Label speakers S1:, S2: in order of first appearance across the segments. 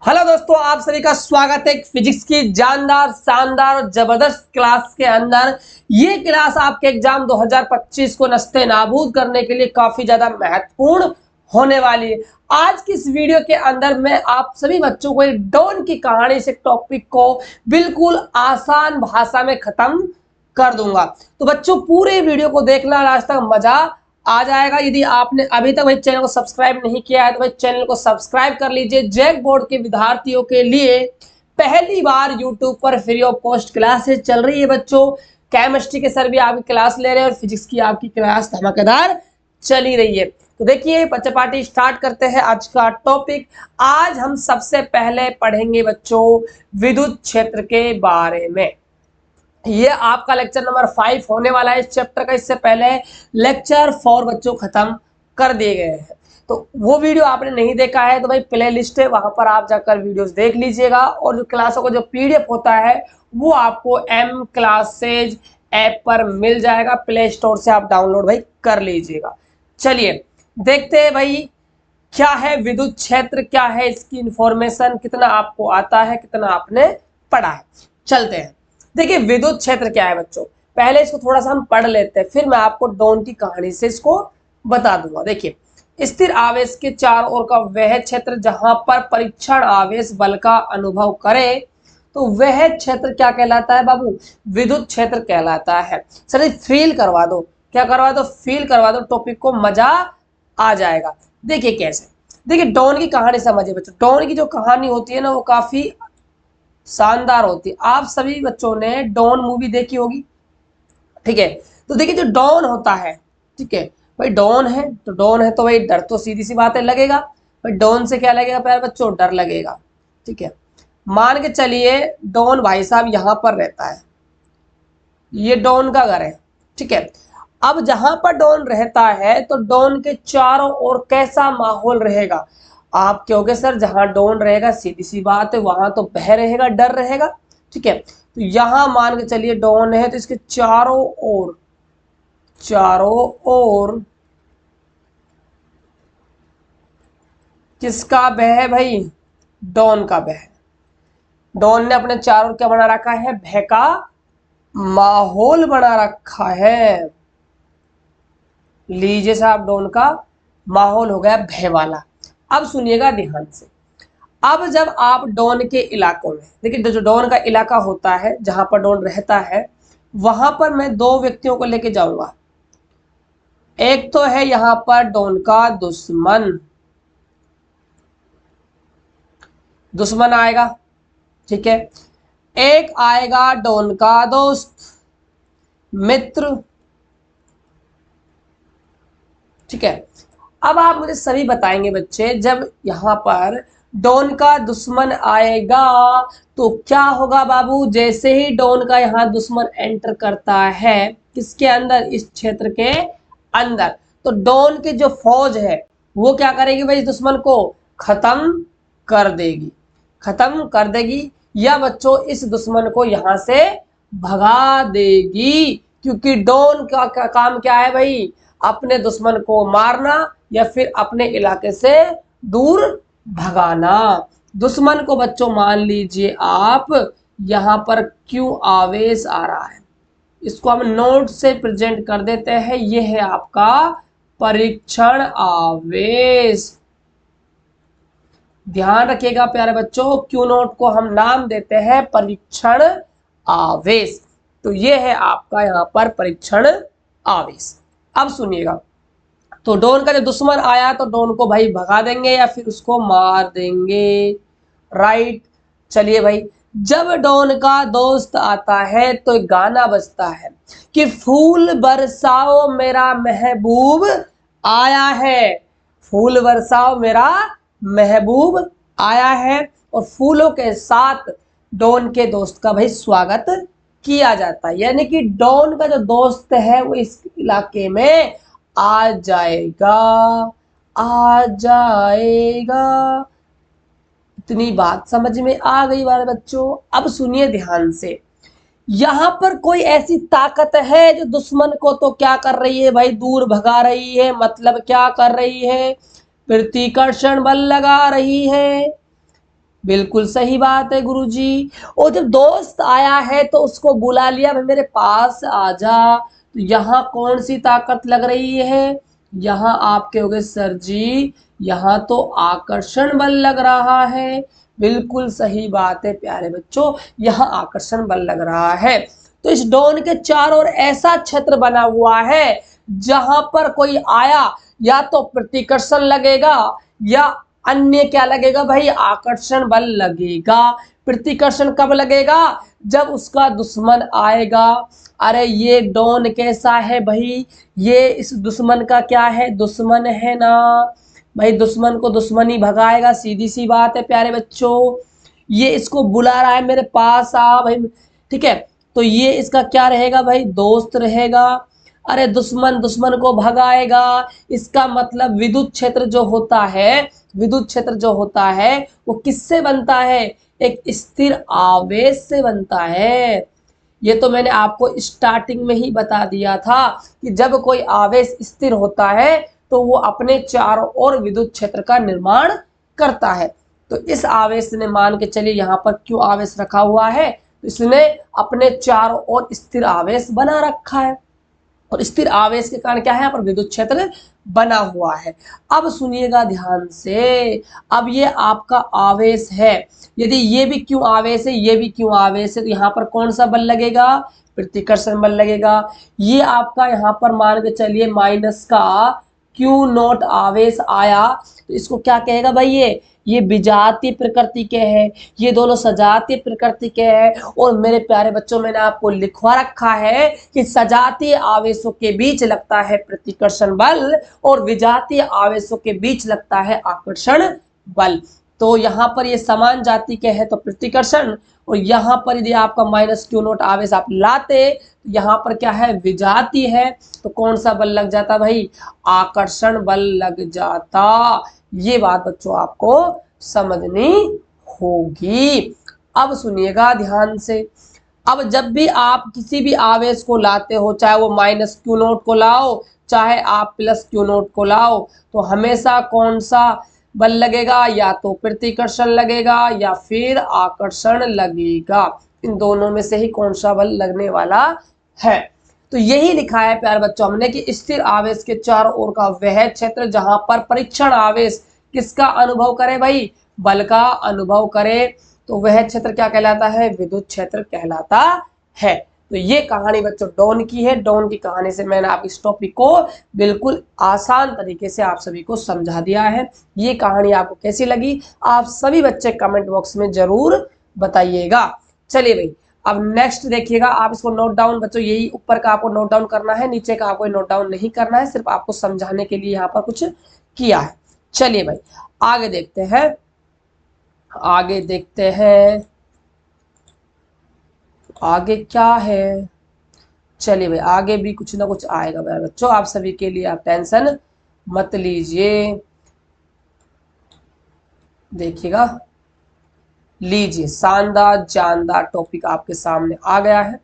S1: Hello दोस्तों, आप सभी का स्वागत है फिजिक्स की जानदार शानदार और जबरदस्त क्लास के अंदर। ये क्लास आपके एग्जाम 2025 को नस्ते नाबूद करने के लिए काफी ज्यादा महत्वपूर्ण होने वाली है। आज की इस वीडियो के अंदर मैं आप सभी बच्चों को एक डॉन की कहानी से टॉपिक को बिल्कुल आसान भाषा में खत्म कर दूंगा। तो बच्चों पूरे वीडियो को देखना, लास्ट तक मजा आ जाएगा। यदि आपने अभी तक भाई चैनल को सब्सक्राइब नहीं किया है तो भाई चैनल को सब्सक्राइब कर लीजिए। जैक बोर्ड के विद्यार्थियों के लिए पहली बार यूट्यूब पर फ्री ऑफ कॉस्ट क्लासेस चल रही है बच्चों। केमिस्ट्री के सर भी आपकी क्लास ले रहे हैं और फिजिक्स की आपकी क्लास धमाकेदार चली रही है। तो देखिए बच्चे पार्टी स्टार्ट करते हैं आज का टॉपिक। आज हम सबसे पहले पढ़ेंगे बच्चों विद्युत क्षेत्र के बारे में। ये आपका लेक्चर नंबर 5 होने वाला है इस चैप्टर का। इससे पहले लेक्चर 4 बच्चों खत्म कर दिए गए हैं। तो वो वीडियो आपने नहीं देखा है तो भाई प्ले लिस्ट है, वहां पर आप जाकर वीडियोस देख लीजिएगा। और जो क्लासों का जो पीडीएफ होता है वो आपको एम क्लासेज ऐप पर मिल जाएगा। प्ले स्टोर से आप डाउनलोड भाई कर लीजिएगा। चलिए देखते हैं भाई क्या है विद्युत क्षेत्र, क्या है इसकी इंफॉर्मेशन, कितना आपको आता है, कितना आपने पढ़ा है। चलते हैं। देखिए विद्युत क्षेत्र क्या है बच्चों, पहले इसको थोड़ा सा हम पढ़ लेते हैं, फिर मैं आपको डॉन की कहानी से इसको बता दूंगा। देखिए स्थिर आवेश के चारों ओर का वह क्षेत्र जहां पर परीक्षण आवेश बल का अनुभव करे तो वह क्षेत्र क्या कहलाता है बाबू? विद्युत क्षेत्र कहलाता है। सर फील करवा दो, क्या करवा दो? फील करवा दो, टॉपिक को मजा आ जाएगा। देखिए कैसे, देखिए डॉन की कहानी समझिए बच्चों। डॉन की जो कहानी होती है ना वो काफी शानदार होती है। आप सभी बच्चों ने डॉन मूवी देखी होगी, ठीक है? तो देखिए जो डॉन होता है, ठीक है भाई, डॉन है तो डॉन है तो भाई डर तो सीधी सी बात है लगेगा। भाई डॉन से क्या लगेगा प्यारे बच्चों? डर लगेगा, ठीक है। मान के चलिए डॉन भाई साहब यहाँ पर रहता है, ये डॉन का घर है, ठीक है। अब जहां पर डॉन रहता है तो डॉन के चारों ओर कैसा माहौल रहेगा? आप कहोगे सर जहां डॉन रहेगा सीधी सी बात है वहां तो भय रहेगा, डर रहेगा, ठीक है। तो यहां मान के चलिए डॉन है तो इसके चारों ओर किसका भय है भाई? डॉन का भय। डॉन ने अपने चारों ओर क्या बना रखा है? भय का माहौल बना रखा है। लीजिए साहब डॉन का माहौल हो गया भय वाला। अब सुनिएगा ध्यान से। अब जब आप डॉन के इलाकों में, देखिए जो डॉन का इलाका होता है जहां पर डॉन रहता है वहां पर मैं दो व्यक्तियों को लेके जाऊंगा। एक तो है यहां पर डॉन का दुश्मन, दुश्मन आएगा, ठीक है। एक आएगा डॉन का दोस्त, मित्र, ठीक है। अब आप मुझे सभी बताएंगे बच्चे, जब यहां पर डॉन का दुश्मन आएगा तो क्या होगा बाबू? जैसे ही डॉन का यहां दुश्मन एंटर करता है किसके अंदर? इस क्षेत्र के अंदर, तो डॉन की जो फौज है वो क्या करेगी भाई? इस दुश्मन को खत्म कर देगी, खत्म कर देगी, या बच्चों इस दुश्मन को यहां से भगा देगी। क्योंकि डॉन का काम क्या है भाई? अपने दुश्मन को मारना या फिर अपने इलाके से दूर भगाना। दुश्मन को बच्चों मान लीजिए आप यहां पर क्यों आवेश आ रहा है, इसको हम नोट से प्रेजेंट कर देते हैं। यह है आपका परीक्षण आवेश। ध्यान रखिएगा प्यारे बच्चों, क्यू नोट को हम नाम देते हैं परीक्षण आवेश। तो यह है आपका यहां पर परीक्षण आवेश। अब सुनिएगा, तो डॉन का जब दुश्मन आया तो डॉन को भाई भगा देंगे या फिर उसको मार देंगे, राइट। चलिए भाई, जब डॉन का दोस्त आता है तो एक गाना बजता है कि फूल बरसाओ मेरा महबूब आया है, फूल बरसाओ मेरा महबूब आया है। और फूलों के साथ डॉन के दोस्त का भाई स्वागत किया जाता है। यानी कि डॉन का जो दोस्त है वो इस इलाके में आ जाएगा, आ जाएगा। इतनी बात समझ में आ गई वाले बच्चों? अब सुनिए ध्यान से। यहां पर कोई ऐसी ताकत है जो दुश्मन को तो क्या कर रही है भाई? दूर भगा रही है। मतलब क्या कर रही है? प्रतिकर्षण बल लगा रही है। बिल्कुल सही बात है गुरुजी। और जब दोस्त आया है तो उसको बुला लिया, भाई मेरे पास आ जा, तो यहाँ कौन सी ताकत लग रही है? यहाँ आप कहोगे सर जी यहाँ तो आकर्षण बल लग रहा है। बिल्कुल सही बात है प्यारे बच्चों, यहाँ आकर्षण बल लग रहा है। तो इस डोन के चारों ओर ऐसा क्षेत्र बना हुआ है जहां पर कोई आया या तो प्रतिकर्षण लगेगा या अन्य क्या लगेगा भाई, आकर्षण बल लगेगा। प्रतिकर्षण कब लगेगा? जब उसका दुश्मन आएगा। अरे ये डॉन कैसा है भाई, ये इस दुश्मन का क्या है, दुश्मन है ना भाई, दुश्मन को दुश्मन ही भगाएगा, सीधी सी बात है प्यारे बच्चों। ये इसको बुला रहा है मेरे पास आ भाई, ठीक है, तो ये इसका क्या रहेगा भाई, दोस्त रहेगा। अरे दुश्मन दुश्मन को भगाएगा, इसका मतलब विद्युत क्षेत्र जो होता है, विद्युत क्षेत्र जो होता है वो किससे बनता है, एक स्थिर आवेश से बनता है। ये तो मैंने आपको स्टार्टिंग में ही बता दिया था कि जब कोई आवेश स्थिर होता है तो वो अपने चारों ओर विद्युत क्षेत्र का निर्माण करता है। तो इस आवेश ने, मान के चलिए यहाँ पर क्यों आवेश रखा हुआ है, तो इसने अपने चारों ओर स्थिर आवेश बना रखा है, और स्थिर आवेश के कारण क्या है, यहाँ पर विद्युत क्षेत्र बना हुआ है। अब सुनिएगा ध्यान से, अब ये आपका आवेश है, यदि ये भी क्यों आवेश है, ये भी क्यों आवेश है, तो यहाँ पर कौन सा बल लगेगा, प्रतिकर्षण बल लगेगा। ये आपका यहाँ पर मान के चलिए माइनस का क्यू नॉट आवेश आया, तो इसको क्या कहेगा भाई, ये विजातीय प्रकृति के हैं, ये दोनों सजातीय प्रकृति के हैं। और मेरे प्यारे बच्चों, मैंने आपको लिखवा रखा है कि सजातीय आवेशों के बीच लगता है प्रतिकर्षण बल और विजातीय आवेशों के बीच लगता है आकर्षण बल। तो यहाँ पर ये समान जाति के हैं तो प्रतिकर्षण, और यहाँ पर यदि आपका माइनस क्यू नॉट आवेश आप लाते तो यहाँ पर क्या है, विजातीय है, तो कौन सा बल लग जाता भाई, आकर्षण बल लग जाता। ये बात बच्चों आपको समझनी होगी। अब सुनिएगा ध्यान से, अब जब भी आप किसी भी आवेश को लाते हो, चाहे वो माइनस क्यू नॉट को लाओ चाहे आप प्लस क्यू नॉट को लाओ, तो हमेशा कौन सा बल लगेगा, या तो प्रतिकर्षण लगेगा या फिर आकर्षण लगेगा। इन दोनों में से ही कौन सा बल लगने वाला है। तो यही लिखा है प्यारे बच्चों हमने कि स्थिर आवेश के चारों ओर का वह क्षेत्र जहां पर परीक्षण आवेश किसका अनुभव करे भाई, बल का अनुभव करे, तो वह क्षेत्र क्या कहलाता है, विद्युत क्षेत्र कहलाता है। तो ये कहानी बच्चों डॉन की है। डॉन की कहानी से मैंने आप इस टॉपिक को बिल्कुल आसान तरीके से आप सभी को समझा दिया है। ये कहानी आपको कैसी लगी, आप सभी बच्चे कमेंट बॉक्स में जरूर बताइएगा। चलिए भाई, अब नेक्स्ट देखिएगा, आप इसको नोट डाउन बच्चों, यही ऊपर का आपको नोट डाउन करना है, नीचे का आपको नोट डाउन नहीं करना है, सिर्फ आपको समझाने के लिए यहाँ पर कुछ किया है। चलिए भाई आगे देखते हैं, आगे देखते हैं आगे क्या है। चलिए भाई आगे भी कुछ ना कुछ आएगा भाई बच्चों, आप सभी के लिए, आप टेंशन मत लीजिए। देखिएगा, लीजिए शानदार जानदार टॉपिक आपके सामने आ गया है।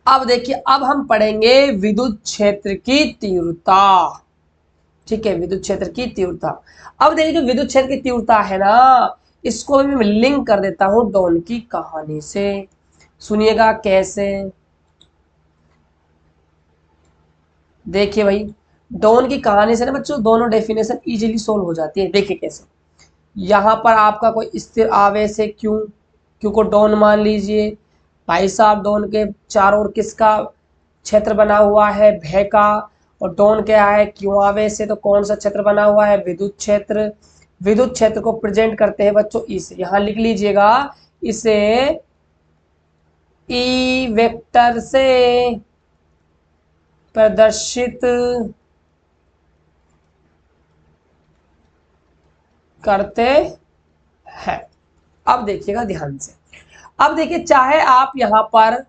S1: अब देखिए, अब हम पढ़ेंगे विद्युत क्षेत्र की तीव्रता। ठीक है, विद्युत क्षेत्र की तीव्रता। अब देखिए, जो विद्युत क्षेत्र की तीव्रता है ना, इसको मैं लिंक कर देता हूं डॉन की कहानी से। सुनिएगा कैसे, देखिए भाई, डॉन की कहानी से ना बच्चों दोनों डेफिनेशन इजीली सोल्व हो जाती है। देखिए कैसे, यहाँ पर आपका कोई स्थिर आवेश है क्यू, क्यू को डॉन मान लीजिए भाई साहब, डॉन के चारों ओर किसका क्षेत्र बना हुआ है, भय का, और डॉन क्या है, क्यू आवेश है, तो कौन सा क्षेत्र बना हुआ है, विद्युत क्षेत्र। विद्युत क्षेत्र को प्रेजेंट करते हैं बच्चों इसे, यहां लिख लीजिएगा, इसे ई वेक्टर से प्रदर्शित करते हैं। अब देखिएगा ध्यान से, अब देखिए, चाहे आप यहां पर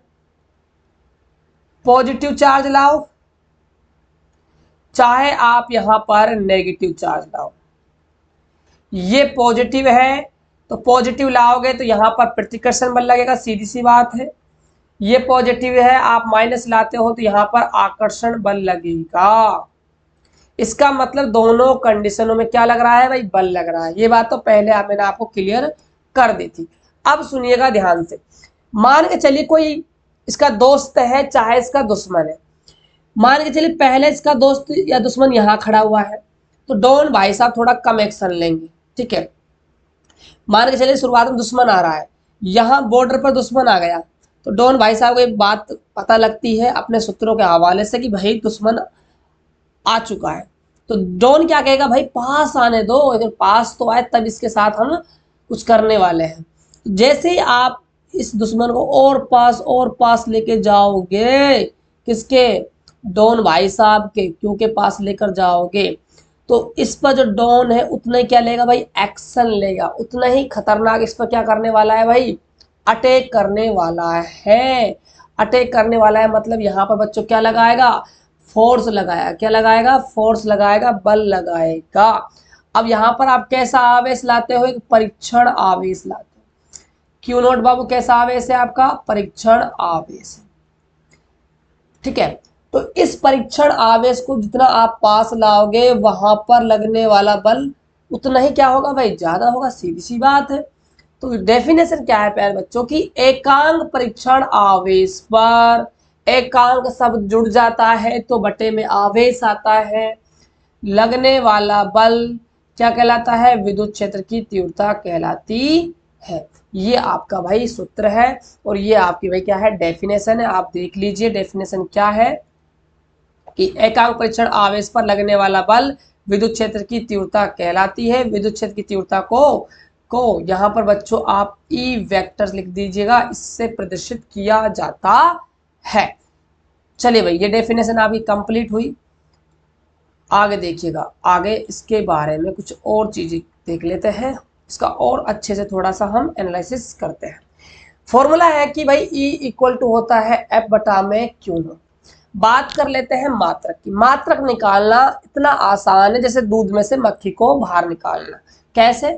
S1: पॉजिटिव चार्ज लाओ चाहे आप यहां पर नेगेटिव चार्ज लाओ, ये पॉजिटिव है तो पॉजिटिव लाओगे तो यहां पर प्रतिकर्षण बल लगेगा, सीधी सी बात है। ये पॉजिटिव है, आप माइनस लाते हो तो यहां पर आकर्षण बल लगेगा। इसका मतलब दोनों कंडीशनों में क्या लग रहा है भाई, बल लग रहा है। ये बात तो पहले मैंने आपको क्लियर कर दी थी। अब सुनिएगा ध्यान से, मान के चलिए कोई इसका दोस्त है चाहे इसका दुश्मन है। मान के चलिए पहले इसका दोस्त या दुश्मन यहाँ खड़ा हुआ है, तो डॉन भाई साहब थोड़ा कम एक्शन लेंगे, ठीक है। मान के चलिए शुरुआत में दुश्मन आ रहा है, यहाँ बॉर्डर पर दुश्मन आ गया, तो डॉन भाई साहब को एक बात पता लगती है अपने सूत्रों के हवाले से कि भाई दुश्मन आ चुका है। तो डॉन क्या कहेगा, भाई पास आने दो, अगर पास तो आए तब इसके साथ हम कुछ करने वाले हैं। जैसे ही आप इस दुश्मन को और पास लेके जाओगे, किसके, डॉन भाई साहब के, क्योंकि पास लेकर जाओगे तो इस पर जो डॉन है उतना ही क्या लेगा भाई, एक्शन लेगा, उतना ही खतरनाक इस पर क्या करने वाला है भाई, अटैक करने वाला है। अटैक करने वाला है मतलब यहाँ पर बच्चों क्या लगाएगा, फोर्स लगाया, क्या लगाएगा, फोर्स लगाएगा, बल लगाएगा। अब यहाँ पर आप कैसा आवेश लाते हो, एक परीक्षण आवेश लाते हो। क्यू नोट बाबू कैसा आवेश है आपका, परीक्षण आवेश, ठीक है। तो इस परीक्षण आवेश को जितना आप पास लाओगे वहां पर लगने वाला बल उतना ही क्या होगा भाई, ज्यादा होगा, सीधी सी बात है। तो डेफिनेशन क्या है प्यारे बच्चों की, एकांक परीक्षण आवेश पर एकांक शब्द जुड़ जाता है तो बटे में आवेश आता है, लगने वाला बल क्या कहलाता है, विद्युत क्षेत्र की तीव्रता कहलाती है। ये आपका भाई सूत्र है और ये आपकी भाई क्या है, डेफिनेशन है। आप देख लीजिए डेफिनेशन क्या है कि एकांक परीक्षण आवेश पर लगने वाला बल विद्युत क्षेत्र की तीव्रता कहलाती है। विद्युत क्षेत्र की तीव्रता को यहाँ पर बच्चों आप ई वेक्टर लिख दीजिएगा, इससे प्रदर्शित किया जाता है। चलिए भाई ये डेफिनेशन आपकी कंप्लीट हुई। आगे देखिएगा, आगे इसके बारे में कुछ और चीजें देख लेते हैं, इसका और अच्छे से थोड़ा सा हम एनालिसिस करते हैं। फॉर्मूला है कि भाई E इक्वल टू होता है F बटा में Q नॉट। बात कर लेते हैं मात्रक की। मात्रक निकालना इतना आसान है जैसे दूध में से मक्खी को बाहर निकालना। कैसे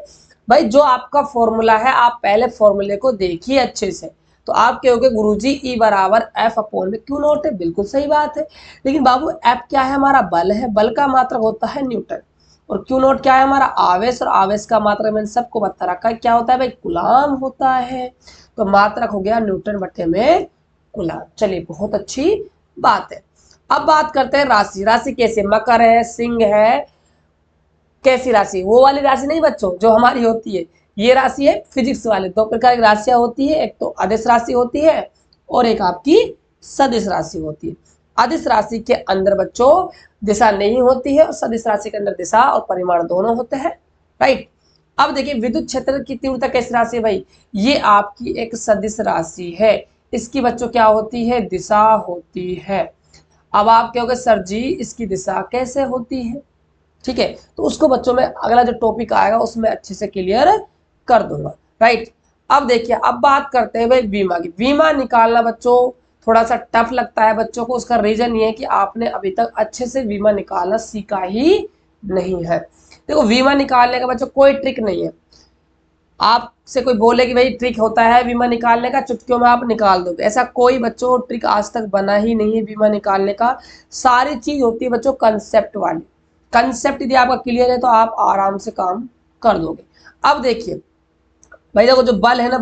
S1: भाई, जो आपका फॉर्मूला है आप पहले फॉर्मूले को देखिए अच्छे से, तो आप कहोगे गुरुजी ई बराबर एफ अपॉन में क्यू नॉट है। बिल्कुल सही बात है, लेकिन बाबू एफ क्या है, हमारा बल है, बल का मात्रक होता है न्यूटन, और क्यू नॉट क्या है, हमारा आवेश, और आवेश का मात्रक मैंने सबको बता रखा है क्या होता है भाई, कुलाम होता है। तो मात्रक हो गया न्यूटन बटे में कुलाम। चलिए बहुत अच्छी बात है। अब बात करते हैं राशि। राशि कैसे, मकर है, सिंह है, कैसी राशि, वो वाली राशि नहीं बच्चों जो हमारी होती है, ये राशि है फिजिक्स वाले। दो प्रकार की राशियां होती है, एक तो अदिश राशि होती है और एक आपकी सदिश राशि होती है। अदिश राशि के अंदर बच्चों दिशा नहीं होती है और सदिश राशि के अंदर दिशा और परिमाण दोनों होते हैं, राइट। अब देखिए विद्युत क्षेत्र की तीव्रता कैसी राशि है भाई, ये आपकी एक सदिश राशि है, इसकी बच्चों क्या होती है, दिशा होती है। अब आप कहोगे सर जी इसकी दिशा कैसे होती है, ठीक है, तो उसको बच्चों में अगला जो टॉपिक आएगा उसमें अच्छे से क्लियर कर दूंगा, राइट। अब देखिए अब बात करते हैं भाई बीमा की। बीमा निकालना बच्चों थोड़ा सा टफ लगता है बच्चों को, उसका रीजन ये है कि आपने अभी तक अच्छे से बीमा निकालना सीखा ही नहीं है। देखो बीमा निकालने का बच्चों कोई ट्रिक नहीं है, आपसे कोई बोले कि भाई ट्रिक होता है बीमा निकालने का, चुटकियों में आप निकाल दोगे, ऐसा कोई बच्चों ट्रिक आज तक बना ही नहीं है बीमा निकालने का। सारी चीज होती है बच्चों कंसेप्ट वाली। कंसेप्ट यदि आपका क्लियर है तो आप आराम से काम कर दोगे। अब देखिए भाई देखो जो बल है ना,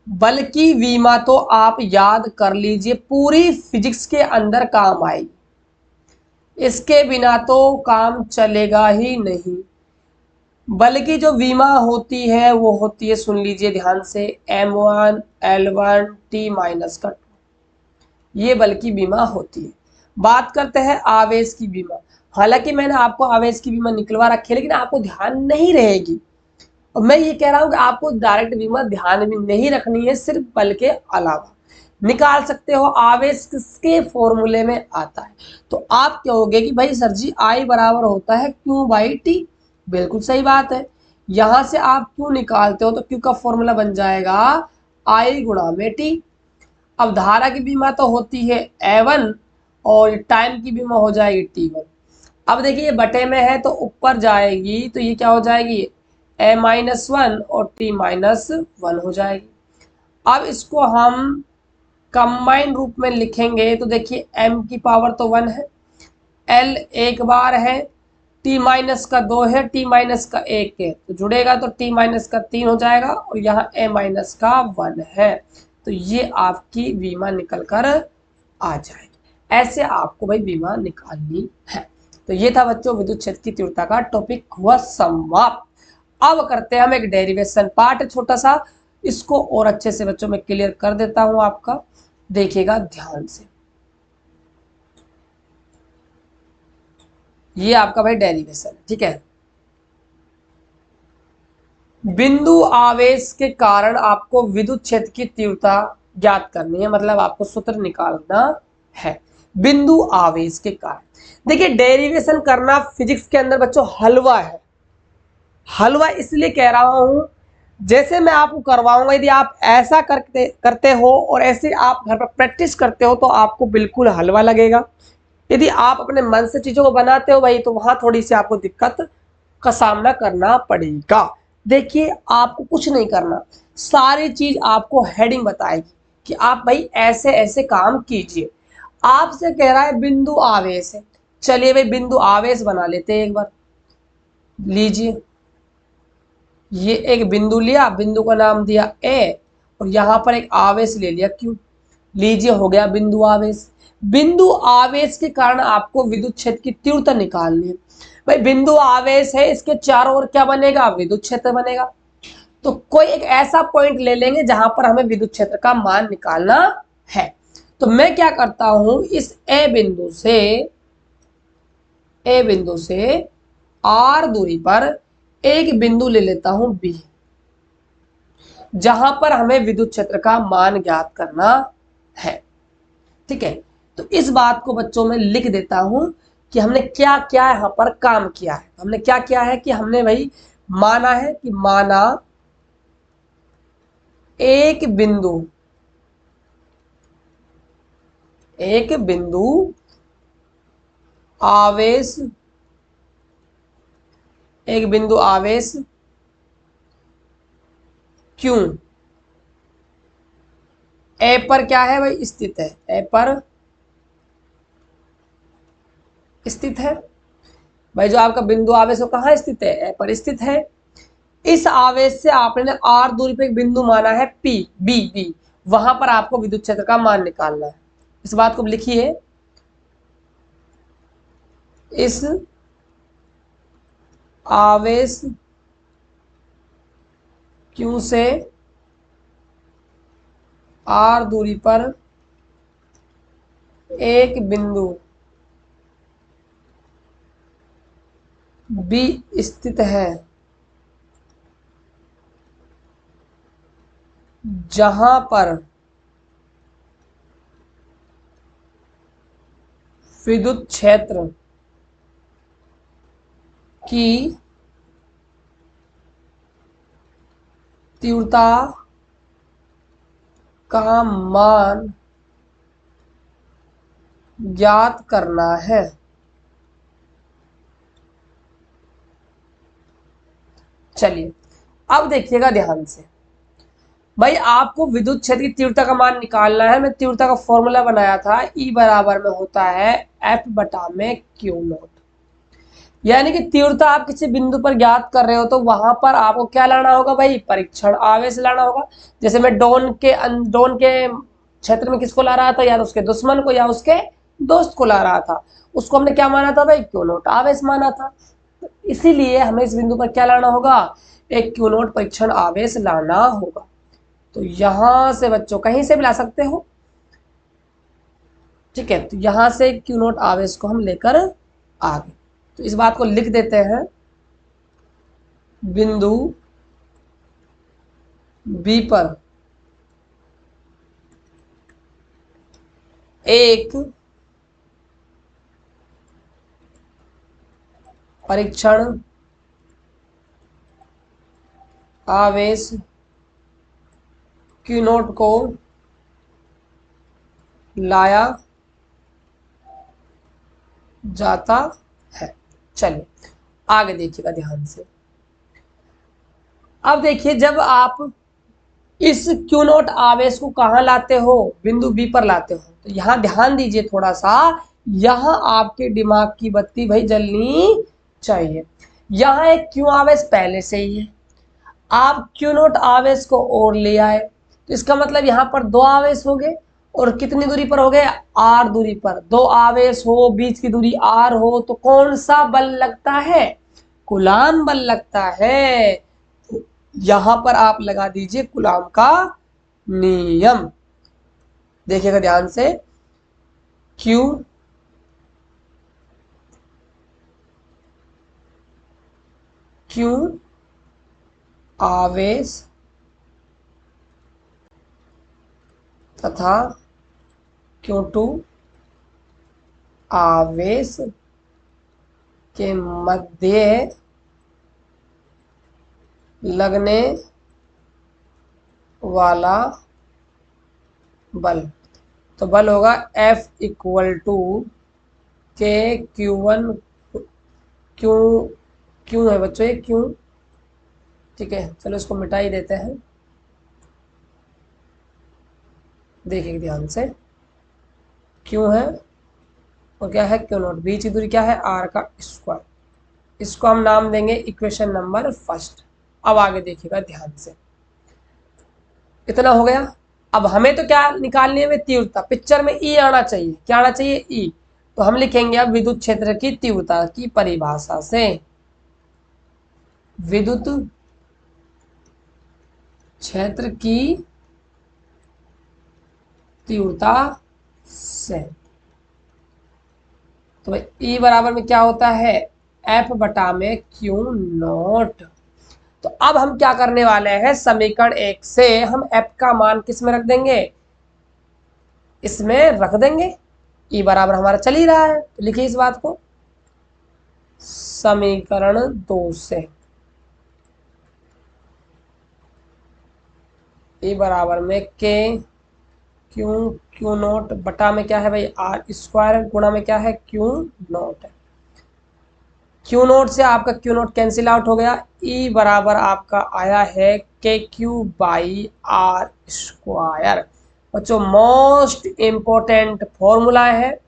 S1: बल की बीमा तो आप याद कर लीजिए, पूरी फिजिक्स के अंदर काम आएगी, इसके बिना तो काम चलेगा ही नहीं। बल की जो बीमा होती है वो होती है, सुन लीजिए ध्यान से, M1 L1 T माइनस का 2, ये बल की बीमा होती है। बात करते हैं आवेश की बीमा। हालांकि मैंने आपको आवेश की बीमा निकलवा रखी है लेकिन आपको ध्यान नहीं रहेगी, और मैं ये कह रहा हूं कि आपको डायरेक्ट बीमा ध्यान में नहीं रखनी है, सिर्फ बल के अलावा निकाल सकते हो। आवेश किसके फॉर्मूले में आता है, तो आप कहोगे कि भाई सर जी I बराबर होता है Q बाई टी। बिल्कुल सही बात है, यहां से आप Q निकालते हो तो Q का फॉर्मूला बन जाएगा I गुणा में टी। अब धारा की बीमा तो होती है A1 और टाइम की बीमा हो जाएगी T1। अब देखिए ये बटे में है तो ऊपर जाएगी तो ये क्या हो जाएगी, A-1 और T-1 हो जाएगी। अब इसको हम कंबाइन रूप में लिखेंगे तो देखिए m की पावर तो 1 है, L एक बार है, T माइनस का 2 है, T माइनस का 1 है, तो जुड़ेगा तो T माइनस का 3 हो जाएगा और यहाँ A माइनस का 1 है, तो ये आपकी बीमा निकल कर आ जाएगी। ऐसे आपको भाई बीमा निकालनी है। तो ये था बच्चों विद्युत क्षेत्र की तीव्रता का टॉपिक हुआ समाप्त। अब करते हैं हम एक डेरिवेशन पार्ट छोटा सा, इसको और अच्छे से बच्चों में क्लियर कर देता हूं आपका, देखिएगा ध्यान से। ये आपका भाई डेरिवेशन है, ठीक है। बिंदु आवेश के कारण आपको विद्युत क्षेत्र की तीव्रता ज्ञात करनी है, मतलब आपको सूत्र निकालना है बिंदु आवेश के कारण। देखिए डेरिवेशन करना फिजिक्स के अंदर बच्चों हलवा है। हलवा इसलिए कह रहा हूं, जैसे मैं आपको करवाऊंगा, यदि आप ऐसा करते हो और ऐसे आप घर पर प्रैक्टिस करते हो तो आपको बिल्कुल हलवा लगेगा। यदि आप अपने मन से चीजों को बनाते हो भाई, तो वहां थोड़ी सी आपको दिक्कत का सामना करना पड़ेगा। देखिए आपको कुछ नहीं करना, सारी चीज आपको हेडिंग बताएगी कि आप भाई ऐसे ऐसे काम कीजिए। आपसे कह रहा है बिंदु आवेश है, चलिए भाई बिंदु आवेश बना लेते हैं एक बार। लीजिए ये एक बिंदु लिया, बिंदु का नाम दिया ए, और यहां पर एक आवेश ले लिया Q। लीजिए हो गया बिंदु आवेश। बिंदु आवेश के कारण आपको विद्युत क्षेत्र की तीव्रता निकालनी है। भाई बिंदु आवेश है, इसके चारों ओर क्या बनेगा, विद्युत क्षेत्र बनेगा। तो कोई एक ऐसा पॉइंट ले लेंगे जहां पर हमें विद्युत क्षेत्र का मान निकालना है। तो मैं क्या करता हूं, इस ए बिंदु से R दूरी पर एक बिंदु ले लेता हूं B, जहां पर हमें विद्युत क्षेत्र का मान ज्ञात करना है। ठीक है, तो इस बात को बच्चों में लिख देता हूं कि हमने क्या क्या यहां पर काम किया है। हमने क्या किया है कि हमने भाई माना है कि माना एक बिंदु आवेश, एक बिंदु आवेश Q ए पर क्या है भाई, स्थित है, ए पर स्थित है। भाई जो आपका बिंदु आवेश वो कहाँ स्थित है, ए पर स्थित है। इस आवेश से आपने R दूरी पे एक बिंदु माना है P, बी, वहां पर आपको विद्युत क्षेत्र का मान निकालना है। इस बात को लिखिए, इस आवेश Q से R दूरी पर एक बिंदु B स्थित है, जहां पर विद्युत क्षेत्र की तीव्रता का मान ज्ञात करना है। चलिए अब देखिएगा ध्यान से, भाई आपको विद्युत क्षेत्र की तीव्रता का मान निकालना है। मैं तीव्रता का फॉर्मूला बनाया था, E बराबर में होता है F बटा में Q नॉट। यानी कि तीव्रता आप किसी बिंदु पर ज्ञात कर रहे हो तो वहां पर आपको क्या लाना होगा भाई, परीक्षण आवेश लाना होगा। जैसे मैं डोन के क्षेत्र में किसको ला रहा था, या तो उसके दुश्मन को या उसके दोस्त को ला रहा था, उसको हमने क्या माना था भाई, Q नॉट आवेश माना था। तो इसीलिए हमें इस बिंदु पर क्या लाना होगा, एक Q नॉट परीक्षण आवेश लाना होगा। तो यहां से बच्चों कहीं से भी ला सकते हो, ठीक है। तो यहां से Q नॉट आवेश को हम लेकर आ गए। तो इस बात को लिख देते हैं, बिंदु B पर एक परीक्षण आवेश Q नॉट को लाया जाता है। चलिए आगे देखिएगा ध्यान से। अब देखिए जब आप इस Q नॉट आवेश को कहां लाते हो, बिंदु B पर लाते हो, तो यहां ध्यान दीजिए थोड़ा सा, यहां आपके दिमाग की बत्ती भाई जलनी चाहिए। यहां एक क्यू आवेश पहले से ही है, आप क्यू नोट आवेश को और ले आए, तो इसका मतलब यहां पर दो आवेश हो गए, और कितनी दूरी पर हो गए, आर दूरी पर। दो आवेश हो, बीच की दूरी आर हो, तो कौन सा बल लगता है, कूलाम बल लगता है। तो यहां पर आप लगा दीजिए कूलाम का नियम। देखिएगा ध्यान से, क्यू क्यू आवेश तथा Q2 आवेश के मध्य लगने वाला बल, तो बल होगा F इक्वल टू के Q1 क्यू क्यू है बच्चों, ये क्यू, ठीक है। चलो इसको मिटा ही देते हैं, देखिए ध्यान से, क्यू है और क्या है, क्यू नॉट, बीच की दूरी क्या है, आर का स्क्वायर। इसको हम नाम देंगे इक्वेशन नंबर फर्स्ट। अब आगे देखिएगा ध्यान से, इतना हो गया। अब हमें तो क्या निकालनी है, तीव्रता। पिक्चर में ई आना चाहिए, क्या आना चाहिए, ई। तो हम लिखेंगे अब विद्युत क्षेत्र की तीव्रता की परिभाषा से, विद्युत क्षेत्र की तीव्रता से। तो ई बराबर में क्या होता है, एफ बटा में क्यू नॉट। तो अब हम क्या करने वाले हैं, समीकरण 1 से हम एफ का मान किस में रख देंगे, इसमें रख देंगे। ई बराबर हमारा चल ही रहा है, तो लिखिए इस बात को, समीकरण 2 से ई बराबर में के क्यू क्यू नॉट बटा में क्या है भाई, आर स्क्वायर, गुणा में क्या है, क्यू नॉट है। क्यू नोट से आपका क्यू नोट कैंसिल आउट हो गया। ई बराबर आपका आया है के क्यू बाई आर स्क्वायर। बच्चों मोस्ट इंपॉर्टेंट फॉर्मूला है,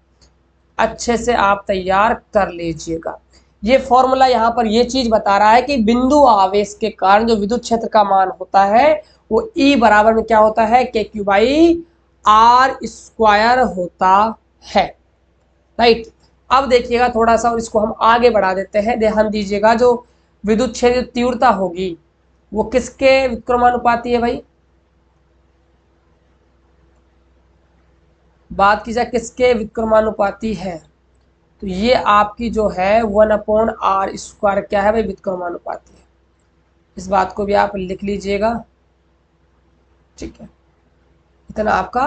S1: अच्छे से आप तैयार कर लीजिएगा। ये फॉर्मूला यहाँ पर ये चीज बता रहा है कि बिंदु आवेश के कारण जो विद्युत क्षेत्र का मान होता है वो ई बराबर में क्या होता है, के क्यू बाई आर स्क्वायर होता है, राइट। अब देखिएगा थोड़ा सा, और इसको हम आगे बढ़ा देते हैं, ध्यान दीजिएगा। जो विद्युत क्षेत्र तीव्रता होगी वो किसके व्युत्क्रमानुपाती है भाई, बात की जाए किसके व्युत्क्रमानुपाती है, तो ये आपकी जो है 1/r स्क्वायर क्या है भाई, व्युत्क्रमानुपाती है। इस बात को भी आप लिख लीजिएगा, ठीक है। इतना आपका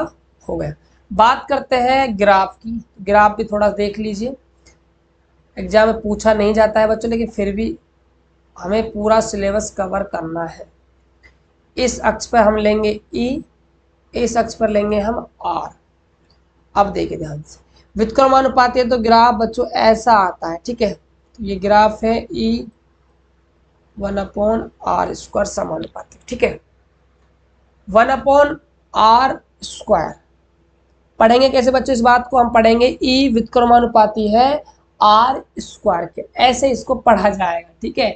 S1: हो गया। बात करते हैं ग्राफ की, ग्राफ भी थोड़ा देख लीजिए। एग्जाम में पूछा नहीं जाता है बच्चों, लेकिन फिर भी हमें पूरा सिलेबस कवर करना है। इस अक्ष पर हम लेंगे ई, इस अक्ष पर लेंगे हम आर। अब देखिए ध्यान से, व्युत्क्रमानुपाती है तो ग्राफ बच्चों ऐसा आता है, ठीक है। तो ये ग्राफ है ई 1/r स्क्वायर समानुपाती, ठीक है। 1/r स्क्वायर पढ़ेंगे कैसे बच्चों, इस बात को हम पढ़ेंगे ई व्युत्क्रमानुपाती है आर स्क्वायर के, ऐसे इसको पढ़ा जाएगा, ठीक है,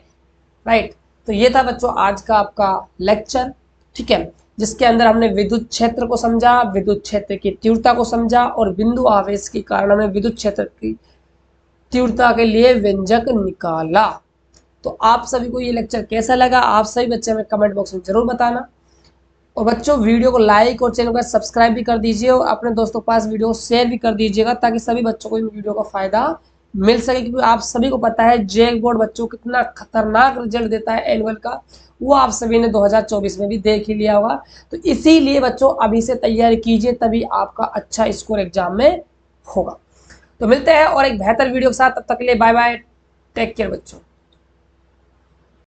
S1: राइट। तो ये था बच्चों आज का आपका लेक्चर, ठीक है, जिसके अंदर हमने विद्युत क्षेत्र को समझा, विद्युत क्षेत्र की तीव्रता को समझा, और बिंदु आवेश के कारण हमने विद्युत क्षेत्र की तीव्रता के लिए व्यंजक निकाला। तो आप सभी को ये लेक्चर कैसा लगा, आप सभी बच्चे हमें कमेंट बॉक्स में जरूर बताना। और बच्चों वीडियो को लाइक और चैनल को सब्सक्राइब भी कर दीजिए, और अपने दोस्तों के पास वीडियो को शेयर भी कर दीजिएगा, ताकि सभी बच्चों को इन वीडियो का फायदा मिल सके। क्योंकि आप सभी को पता है जेक बोर्ड बच्चों को कितना खतरनाक रिजल्ट देता है एनुअल का, वो आप सभी ने 2024 में भी देख ही लिया होगा। तो इसीलिए बच्चों अभी से तैयारी कीजिए, तभी आपका अच्छा स्कोर एग्जाम में होगा। तो मिलते हैं और एक बेहतर वीडियो के साथ, तब तक के लिए बाय बाय, टेक केयर बच्चों।